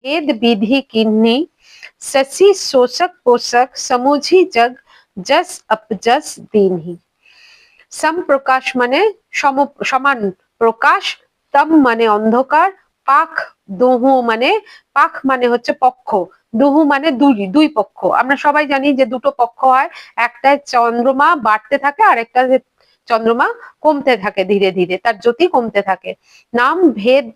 भेद विधि किन्ही शशि शोषक पोषक समूझी जग जस अपजस दीन्ही। सम प्रकाश মানে সমান প্রকাশ, তম মানে অন্ধকার, পাখ দোহু মানে পাখ মানে হচ্ছে পক্ষ, দুহু মানে দুই পক্ষ। আমরা সবাই জানি যে দুটো পক্ষ হয়, একটা চন্দ্রমা বাড়তে থাকে আর একটা চন্দ্রমা কমতে থাকে, ধীরে ধীরে তার জ্যোতি কমতে থাকে। নাম ভেদ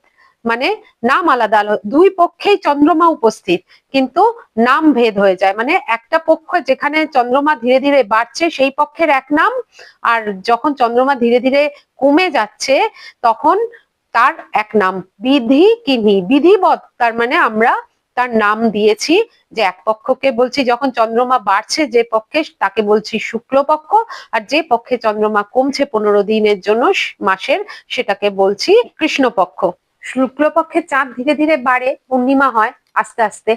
মানে নাম আলাদা আলাদা, দুই পক্ষেই চন্দ্রমা উপস্থিত কিন্তু নাম ভেদ হয়ে যায়। মানে একটা পক্ষ যেখানে চন্দ্রমা ধীরে ধীরে বাড়ছে সেই পক্ষের এক নাম, আর যখন চন্দ্রমা ধীরে ধীরে কমে যাচ্ছে তখন তার এক নাম। বিধি কিনি বিধিবৎ, তার মানে আমরা তার নাম দিয়েছি যে এক পক্ষকে বলছি যখন চন্দ্রমা বাড়ছে যে পক্ষে তাকে বলছি শুক্লপক্ষ, আর যে পক্ষে চন্দ্রমা কমছে 15 দিনের জন্য মাসের সেটাকে বলছি কৃষ্ণপক্ষ। শুক্লপক্ষের চাঁদ ধীরে ধীরে বাড়ে, পূর্ণিমা হয় আস্তে আস্তে।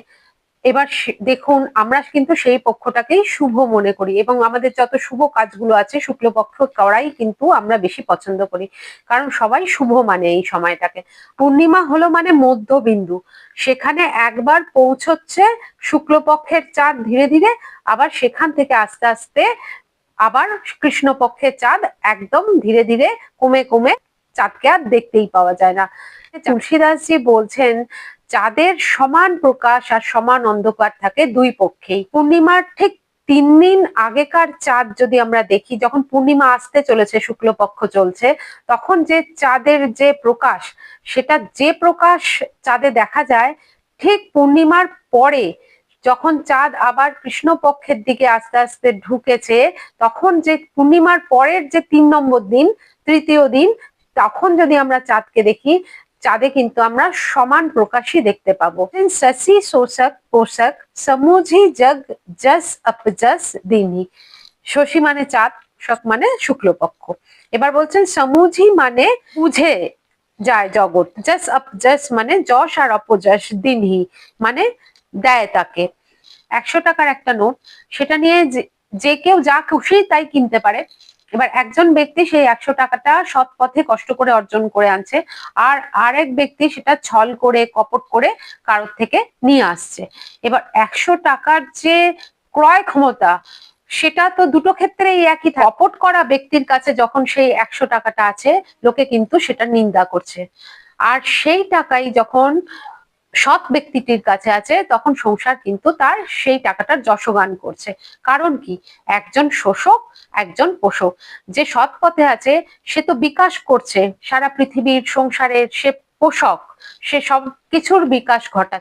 এবার দেখুন আমরা কিন্তু সেই পক্ষটাকেই শুভ মনে করি এবং আমাদের যত শুভ কাজগুলো আছে শুক্লপক্ষ করাই কিন্তু আমরা বেশি পছন্দ করি, কারণ সবাই শুভ মানে এই সময়টাকে। পূর্ণিমা হলো মানে মধ্যবিন্দু, সেখানে একবার পৌঁছচ্ছে শুক্লপক্ষের চাঁদ ধীরে ধীরে, আবার সেখান থেকে আস্তে আস্তে আবার কৃষ্ণপক্ষের চাঁদ একদম ধীরে ধীরে কমে কমে চাঁদকে আর দেখতেই পাওয়া যায় না। তুলসীদাসজি বলছেন চাঁদের সমান প্রকাশ আর সমান অন্ধকার থাকে দুই পক্ষেই। পূর্ণিমার ঠিক 3 দিন আগেকার চাঁদ যদি আমরা দেখি, যখন পূর্ণিমা আসতে চলেছে শুক্লপক্ষ চলছে, তখন যে চাঁদের যে প্রকাশ, সেটা যে প্রকাশ চাঁদে দেখা যায়, ঠিক পূর্ণিমার পরে যখন চাঁদ আবার কৃষ্ণপক্ষের দিকে আস্তে আস্তে ঢুকেছে, তখন যে পূর্ণিমার পরের যে 3 নম্বর দিন, তৃতীয় দিন, তখন যদি আমরা চাঁদকে দেখি, চাঁদে কিন্তু আমরা সমান প্রকাশই দেখতে পাবো। শশী শোষক পোষক সমুঝি জগ জস अपजस दीन्ही। শশী মানে চাঁদ, শোষক মানে শুক্লপক্ষ। এবার বলছেন সমুঝি মানে বুঝে যায় জগৎ, জস अपजस মানে যশ আর অপযশ, দীন্হি মানে দেয় তাকে। 100 টাকার একটা নোট, সেটা নিয়ে যে কেউ যা খুশি তাই কিনতে পারে। এবার একজন ব্যক্তি সেই 100 টাকাটা সৎ পথে কষ্ট করে অর্জন করে আনছে, আর আরেক ব্যক্তি সেটা ছল করে কপট করে কারোর থেকে নিয়ে আসছে। এবার 100 টাকার যে ক্রয় ক্ষমতা, সেটা তো দুটো ক্ষেত্রেই একই। কপট করা ব্যক্তির কাছে যখন সেই 100 টাকাটা আছে, লোকে কিন্তু সেটা নিন্দা করছে, আর সেই টাকাই যখন সৎ ব্যক্তিটির কাছে আছে তখন সংসার কিন্তু তার সেই টাকাটার যশগান করছে। কারণ কি, একজন শোষক একজন পোষক। যে সৎ পথে আছে সে তো বিকাশ করছে সারা পৃথিবীর সংসারের, সে পোষক, সে সব কিছুর বিকাশ ঘটাচ্ছে।